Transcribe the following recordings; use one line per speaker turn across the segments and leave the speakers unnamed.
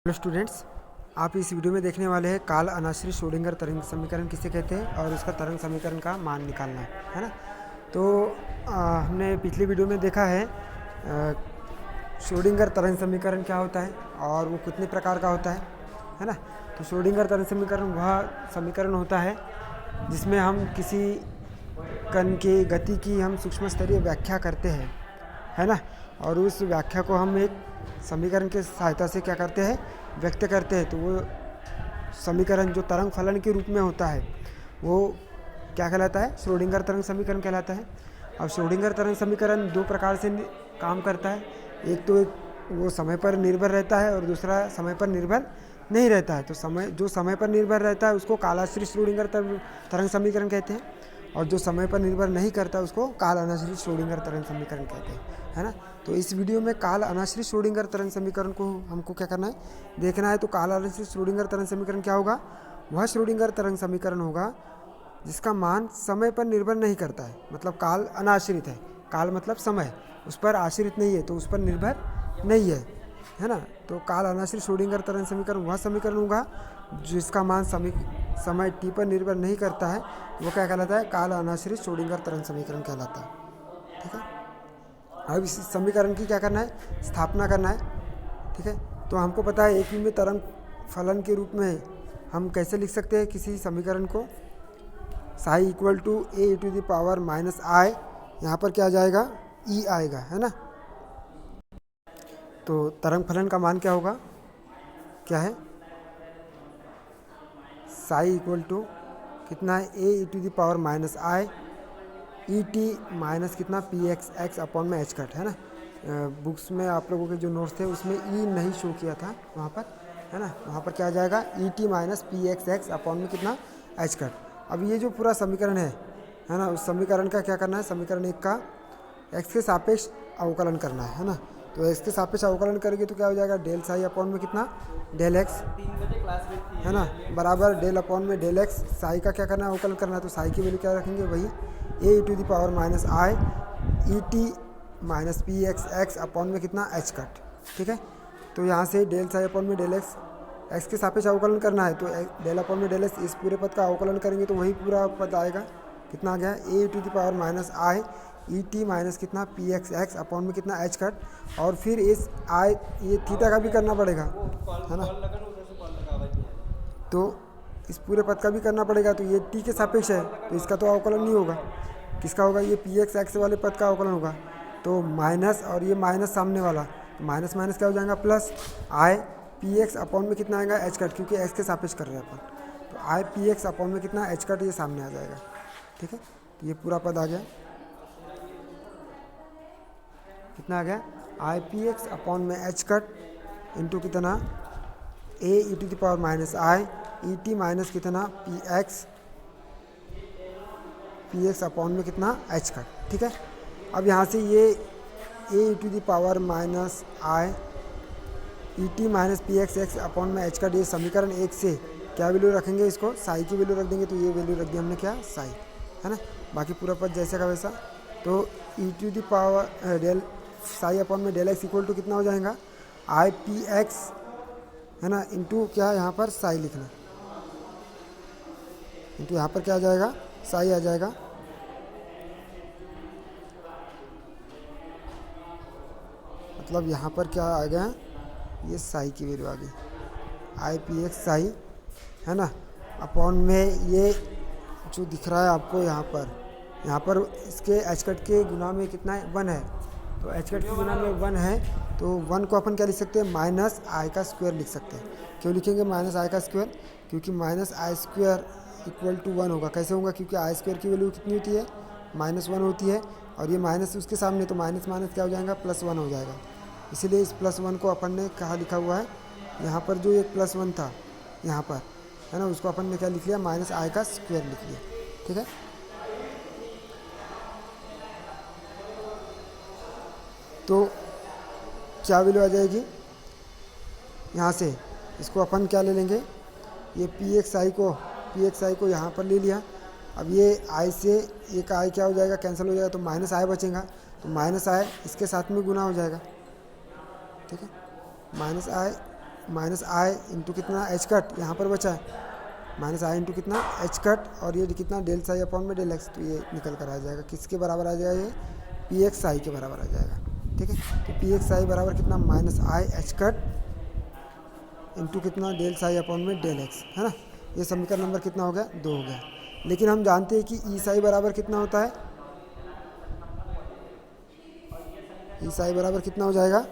Hello students, आप इस video में देखने वाले हैं काल अनाश्रित श्रोडिंगर तरंग समीकरण किसे कहते हैं और उसका तरंग समीकरण का मान निकालना है ना। तो हमने पिछली वीडियो में देखा है श्रोडिंगर तरंग समीकरण क्या होता है और वो कितने प्रकार का होता है ना। तो श्रोडिंगर तरंग समीकरण वह समीकरण होता है जिसमें हम किसी कण की गति की हम सूक्ष्म स्तरीय व्याख्या करते हैं, है ना। और उस व्याख्या को हम एक समीकरण के सहायता से क्या करते हैं, व्यक्त करते हैं। तो वो समीकरण जो तरंग फलन के रूप में होता है वो क्या कहलाता है, श्रोडिंगर तरंग समीकरण कहलाता है। अब श्रोडिंगर तरंग समीकरण दो प्रकार से काम करता है। एक तो वो समय पर निर्भर रहता है और दूसरा समय पर निर्भर नहीं रहता है। तो जो समय पर निर्भर रहता है उसको कालाश्रित श्रोडिंगर तरंग समीकरण कहते हैं और जो समय पर निर्भर नहीं करता उसको काल अनाश्रित श्रोडिंगर तरंग समीकरण कहते हैं, है ना। तो इस वीडियो में काल अनाश्रित श्रोडिंगर तरंग समीकरण को हमको क्या करना है, देखना है। तो काल अनाश्रित श्रोडिंगर तरंग समीकरण क्या होगा, वह श्रोडिंगर तरंग समीकरण होगा जिसका मान समय पर निर्भर नहीं करता है, मतलब काल अनाश्रित है। काल मतलब समय, उस पर आश्रित नहीं है, तो उस पर निर्भर नहीं है ना। तो काल अनाश्रित श्रोडिंगर तरंग समीकरण वह समीकरण होगा जिसका मान समय t पर निर्भर नहीं करता है, वो क्या कहलाता है, काल अनाश्रित श्रोडिंगर तरंग समीकरण कहलाता है। ठीक है, अब इस समीकरण की क्या करना है, स्थापना करना है। ठीक है, तो हमको पता है एक में तरंग फलन के रूप में हम कैसे लिख सकते हैं किसी समीकरण को, psi equal to A to the power minus I, यहाँ पर क्या आ जाएगा, ई आएगा, है ना। तो तरंग फलन का मान क्या होगा, क्या है, साई इक्वल टू कितना है, A to the power minus I E T minus कितना पी एक्स एक्स अपॉन में एच कट, है ना। बुक्स में आप लोगों के जो नोट्स थे उसमें ई नहीं शो किया था वहाँ पर, है ना। वहाँ पर क्या आ जाएगा, ई T minus P X X upon में कितना एच कट। अब ये जो पूरा समीकरण है ना, उस समीकरण का क्या करना है, समीकरण एक का एक्स के सापेक्ष अवकलन करना है ना। तो एक्स के सापेक्ष अवकलन करेंगे तो क्या हो जाएगा, डेल साई अपॉन में कितना डेल एक्स, है ना, बराबर डेल अपॉन में डेल एक्स। साई का क्या करना है, अवकलन करना है। तो साई की वैल्यू क्या रखेंगे, वही A to the power minus I E T minus P X X upon में कितना एच कट। ठीक है, तो यहाँ से डेल साई अपॉन में डेल एक्स, एक्स के सापेक्ष अवकलन करना है तो डेल अपॉन में डेल एक्स, इस पूरे पद का अवकलन करेंगे तो वही पूरा पद आएगा। कितना आ गया, A to the power minus I E T minus कितना पी एक्स एक्स अपॉन में कितना एच कट। और फिर इस आई ये थीटा का भी करना पड़ेगा, है ना। तो इस पूरे पद का भी करना पड़ेगा। तो ये टी के सापेक्ष है तो इसका तो अवकलन नहीं होगा, किसका होगा, ये पी एक्स एक्स वाले पद का अवकलन होगा। तो माइनस और ये माइनस सामने वाला, तो माइनस माइनस क्या हो जाएगा, प्लस आई पी एक्स अपॉन में कितना आएगा एच कट, क्योंकि एक्स के सापेक्ष कर रहे हैं अपन। तो आई पी एक्स अपॉन में कितना एच कट, ये सामने आ जाएगा। ठीक है, तो ये पूरा पद आ गया, कितना आ गया, आई पी एक्स अपॉन में एच कट इंटू कितना A E to the power minus I E T minus कितना पी एक्स अपॉन में कितना एच कट। ठीक है, अब यहाँ से ये A E to the power minus I E T minus P X X upon में एच कट, ये समीकरण एक से क्या वैल्यू रखेंगे, इसको साई की वैल्यू रख देंगे। तो ये वैल्यू रख दी हमने क्या, साई, है ना। बाकी पूरा पद जैसे का वैसा। तो E to the power del psi upon में डेल एक्स इक्वल टू कितना हो जाएगा, आई पी एक्स, है ना, इंटू क्या यहाँ पर साई लिखना, इंटू यहाँ पर क्या आ जाएगा, साई आ जाएगा। मतलब यहाँ पर क्या आ गया, ये साई की वैल्यू आ गई, आई पी एक्स साई, है ना, अपॉन में ये जो दिख रहा है आपको यहाँ पर इसके एच कट के गुना में कितना है, 1 है। तो एच कट के गुना में 1 है, तो 1 को अपन क्या लिख सकते हैं, माइनस आई का स्क्वायर लिख सकते हैं। क्यों लिखेंगे माइनस आई का स्क्वायर, क्योंकि minus I square equal to 1 होगा। कैसे होगा, क्योंकि आई स्क्वायर की वैल्यू कितनी होती है, -1 होती है, और ये माइनस उसके सामने, तो माइनस माइनस क्या हो जाएगा, +1 हो जाएगा। इसीलिए इस +1 को अपन ने कहाँ लिखा हुआ है, यहाँ पर जो एक +1 था यहाँ पर, है ना, उसको अपन ने क्या लिख लिया, माइनस आई का स्क्वायर लिख लिया। ठीक है, तो क्या वैल्यू आ जाएगी, यहाँ से इसको अपन क्या ले लेंगे, ये पी एक्स आई को यहाँ पर ले लिया। अब ये आई से एक आई क्या हो जाएगा, कैंसिल हो जाएगा, तो माइनस आई बचेगा। तो माइनस आई इसके साथ में गुना हो जाएगा। ठीक है, माइनस आई माइनस आई इंटू कितना एच कट यहाँ पर बचा है, माइनस आई इंटू कितना एच कट, और ये कितना डेल साई अपॉन में डेल एक्स, तो ये निकल कर आ जाएगा किसके बराबर आ जाएगा, ये पी एक्स आई के बराबर आ जाएगा। ठीक है, तो पी एक्स आई बराबर कितना माइनस आई एच कट इंटू कितना डेल साई अपॉन में डेल एक्स, है ना। ये समीकरण नंबर कितना हो गया, 2 हो गया। लेकिन हम जानते हैं कि ई साई बराबर कितना होता है, ई साई बराबर कितना हो जाएगा,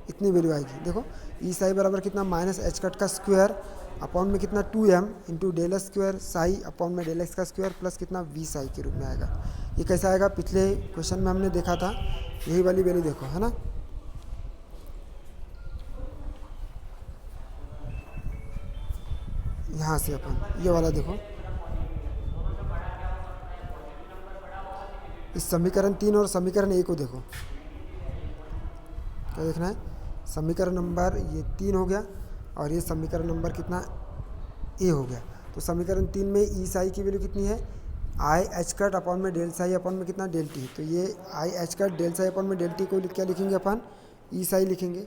इतनी वैल्यू आएगी। देखो ई साई बराबर कितना माइनस एच कट का स्क्वायर अपॉन में कितना 2m into del X square psi upon में डेल एक्स का स्क्वायर प्लस कितना वी साई के रूप में आएगा। ये कैसा आएगा, पिछले क्वेश्चन में हमने देखा था, यही वाली वैल्यू देखो, है ना। यहाँ से अपन ये वाला देखो, इस समीकरण 3 और समीकरण 1 को देखो, क्या देखना है, समीकरण नंबर ये 3 हो गया और ये समीकरण नंबर कितना ए हो गया। तो समीकरण 3 में ई साई की वैल्यू कितनी है, आई एच कट अपॉन में डेल साई अपॉन में कितना डेल टी, तो ये I H cut del psi upon में डेल टी को क्या लिखेंगे अपन, ई साई लिखेंगे,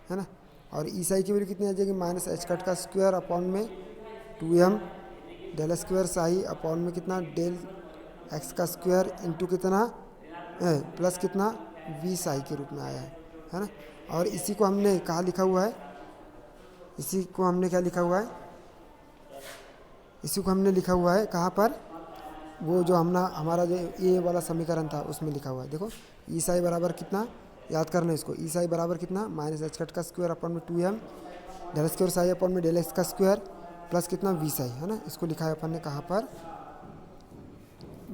है ना। और ई साई की वैल्यू कितनी आ जाएगी, माइनस एच कट का स्क्वायर अपॉन में 2m del square psi upon में कितना डेल एक्स का स्क्वायर इंटू कितना प्लस कितना वी साई के रूप में आया है ना। और इसी को हमने कहाँ लिखा हुआ है, इसी को हमने क्या लिखा हुआ है, इसी को हमने लिखा हुआ है कहाँ पर, वो जो हमारा जो ये वाला समीकरण था उसमें लिखा हुआ है। देखो ई साई बराबर कितना, याद करना इसको, ई साई बराबर कितना माइनस एच कट का स्क्वायर अपॉन में 2m del square psi upon में डेल एक्स का स्क्वायर प्लस कितना वी साई, है ना। इसको लिखा है अपन ने कहाँ पर,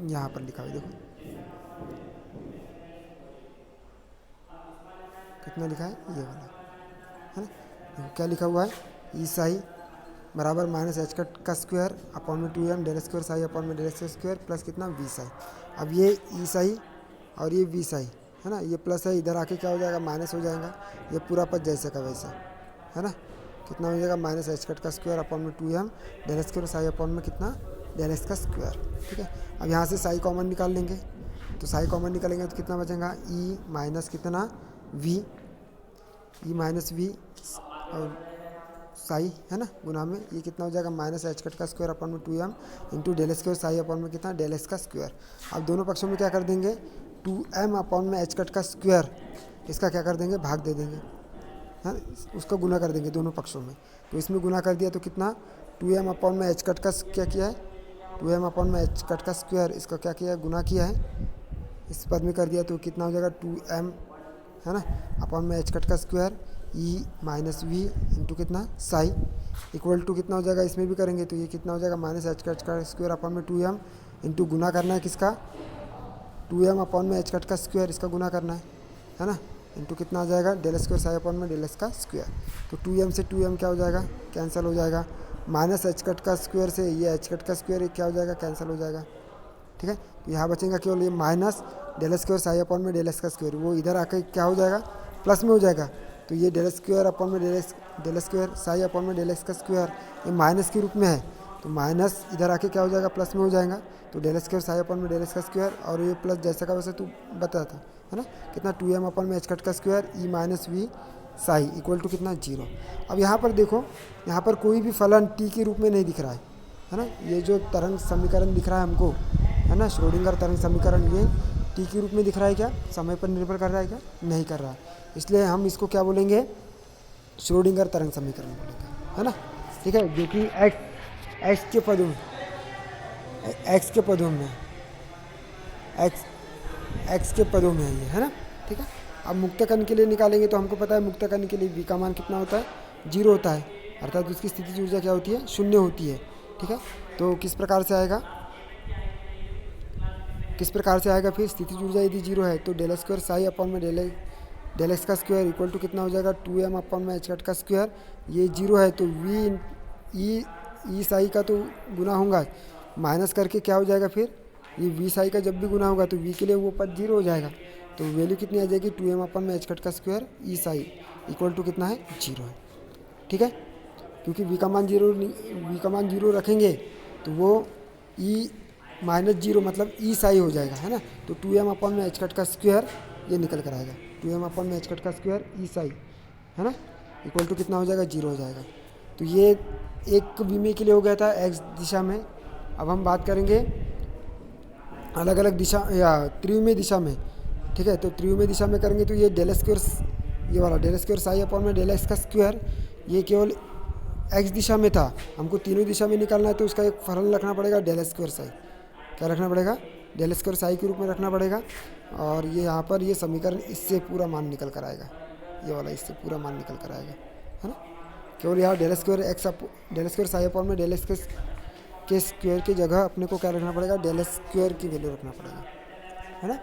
यहाँ पर लिखा हुआ है, देखो कितना लिखा है, ये वाला, है ना। देखो क्या लिखा हुआ है, ई साई बराबर माइनस एच कट का स्क्वायर अपॉन में 2m del square psi upon में डेल एक्स स्क्वायर प्लस कितना वी साई। अब ये ई साई और ये वी साई, है ना, ये प्लस है, इधर आके क्या हो जाएगा, माइनस हो जाएगा, ये पूरा पद जैसे का वैसे, है ना। कितना हो जाएगा, माइनस एच कट का स्क्वायर अपॉन में 2m del square psi upon में कितना डेल एक्स का स्क्वायर। ठीक है, अब यहाँ से साई कॉमन निकाल लेंगे, तो साई कॉमन निकालेंगे तो कितना बचेगा, ई माइनस कितना वी, ई माइनस वी और साई, है ना, गुना में ये कितना हो जाएगा, माइनस एच कट का स्क्वायर अपॉन में 2m into del square psi upon में कितना डेल एक्स का स्क्वायर। अब दोनों पक्षों में क्या कर देंगे, 2m अपॉन में एच कट का स्क्वायर, इसका क्या कर देंगे, भाग दे देंगे, है, उसको गुना कर देंगे दोनों पक्षों में। तो इसमें गुना कर दिया तो कितना 2m अपॉन में एच कट का क्या किया है, 2m अपॉन में एच कट का स्क्वायर, इसका क्या किया है, गुना किया है, इस पद में कर दिया तो कितना हो जाएगा 2m, है ना, अपॉन में एच कट का square E minus V into कितना साई इक्वल टू कितना हो जाएगा, इसमें भी करेंगे तो ये कितना हो जाएगा, माइनस एच कट का स्क्वायर अपॉन में 2m इंटू गुना करना है किसका, 2m अपॉन में एच कट का स्क्वायर, इसका गुना करना है ना, इंटू कितना आ जाएगा, डेल स्क्वायर साई अपॉन में डेल एक्स का स्क्वायर। तो 2m से 2m क्या हो जाएगा, कैंसिल हो जाएगा, माइनस एच कट का स्क्वायर से ये एच कट का स्क्वायर क्या हो जाएगा, कैंसिल हो जाएगा। ठीक है, तो यहाँ बचेगा केवल ये minus del square psi upon में डेल एक्स का स्क्वायर, वो इधर आकर क्या हो जाएगा, प्लस में हो जाएगा। तो ये डेल स्क्वायर अपॉन में डेल स्क्वायर साई अपॉन में डेल एक्स का स्क्वायर ये माइनस के रूप में है, तो माइनस इधर आके क्या हो जाएगा, प्लस में हो जाएगा। तो डेल स्क्वायर साई अपॉन में डेल एक्स का स्क्वायर और ये प्लस जैसा का वैसे तू बता था, है ना, कितना 2m अपॉन में एच कट का square E minus V psi equal to कितना 0। अब यहाँ पर देखो, यहाँ पर कोई भी फलन टी के रूप में नहीं दिख रहा है ना, ये जो तरंग समीकरण दिख रहा है हमको, है ना, श्रोडिंगर तरंग समीकरण, ये टी के रूप में दिख रहा है क्या, समय पर निर्भर कर रहा है क्या, नहीं कर रहा है, इसलिए हम इसको क्या बोलेंगे, श्रोडिंगर तरंग समीकरण बोलेंगे, है ना। ठीक है, जो कि एक्स के पदों में एक्स के पदों में है ये, है ना। ठीक है, अब मुक्तकण के लिए निकालेंगे तो हमको पता है मुक्तकण के लिए v का मान कितना होता है, 0 होता है, अर्थात उसकी स्थितिज ऊर्जा क्या होती है, 0 होती है। ठीक है, तो किस प्रकार से आएगा फिर स्थितिज ऊर्जा यदि 0 है तो डेल स्क्वायर साई अपॉन में डेल एक्स का स्क्वायर इक्वल टू कितना हो जाएगा, 2m अपॉन में एच कट का स्क्वायर, ये 0 है तो v ई साई का तो गुना होगा, माइनस करके क्या हो जाएगा, फिर ये वी साई का जब भी गुना होगा तो v के लिए वो पद 0 हो जाएगा, तो वैल्यू कितनी आ जाएगी, 2m अपॉन में एच कट का square E psi equal to कितना है, 0 है। ठीक है, क्योंकि v का मान 0 रखेंगे तो वो ई माइनस 0 मतलब ई साई हो जाएगा, है ना, तो 2m अपॉन में एच कट का स्क्वायर ये निकल कर आएगा। 2m अपन में एच कट का स्क्वायर ई साई, है ना, इक्वल टू कितना हो जाएगा, 0 हो जाएगा। तो ये एक विमीय के लिए हो गया था एक्स दिशा में। अब हम बात करेंगे अलग अलग दिशा या त्रिविमीय दिशा में, ठीक है। तो त्रिविमीय दिशा में करेंगे तो ये डेल स्क्वायर, ये वाला डेल स्क्वायर साई अपॉन में डेल एक्स का स्क्वायर, ये केवल एक्स दिशा में था, हमको तीनों दिशा में निकालना है तो उसका एक फलन रखना पड़ेगा डेल स्क्वायर साई। क्या रखना पड़ेगा, डेल स्क्वायर साई के रूप में रखना पड़ेगा। और ये यहाँ पर ये समीकरण इससे पूरा मान निकल कर आएगा, ये वाला इससे पूरा मान निकल कर आएगा, है ना। केवल यहाँ डेल स्क्वायर साई अपॉन में डेल एक्स के स्क्वायर की जगह अपने को क्या रखना पड़ेगा, डेल स्क्वायर की वैल्यू रखना पड़ेगा, है ना,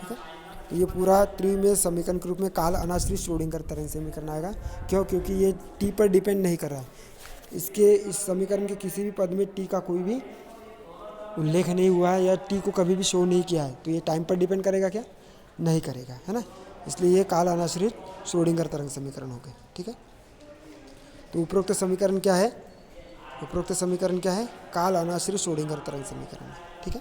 ठीक है। तो ये पूरा त्रिविमीय समीकरण के रूप में काल अनाश्रित श्रोडिंगर तरंग समीकरण आएगा। क्यों, क्योंकि ये टी पर डिपेंड नहीं कर रहा है। इस समीकरण के किसी भी पद में टी का कोई भी उल्लेख नहीं हुआ है या टी को कभी भी शो नहीं किया है, तो ये टाइम पर डिपेंड करेगा क्या, नहीं करेगा, है ना। इसलिए ये काल अनाश्रित श्रोडिंगर तरंग समीकरण हो गए, ठीक है। तो उपरोक्त समीकरण क्या है, काल अनाश्रित श्रोडिंगर तरंग समीकरण है, ठीक है।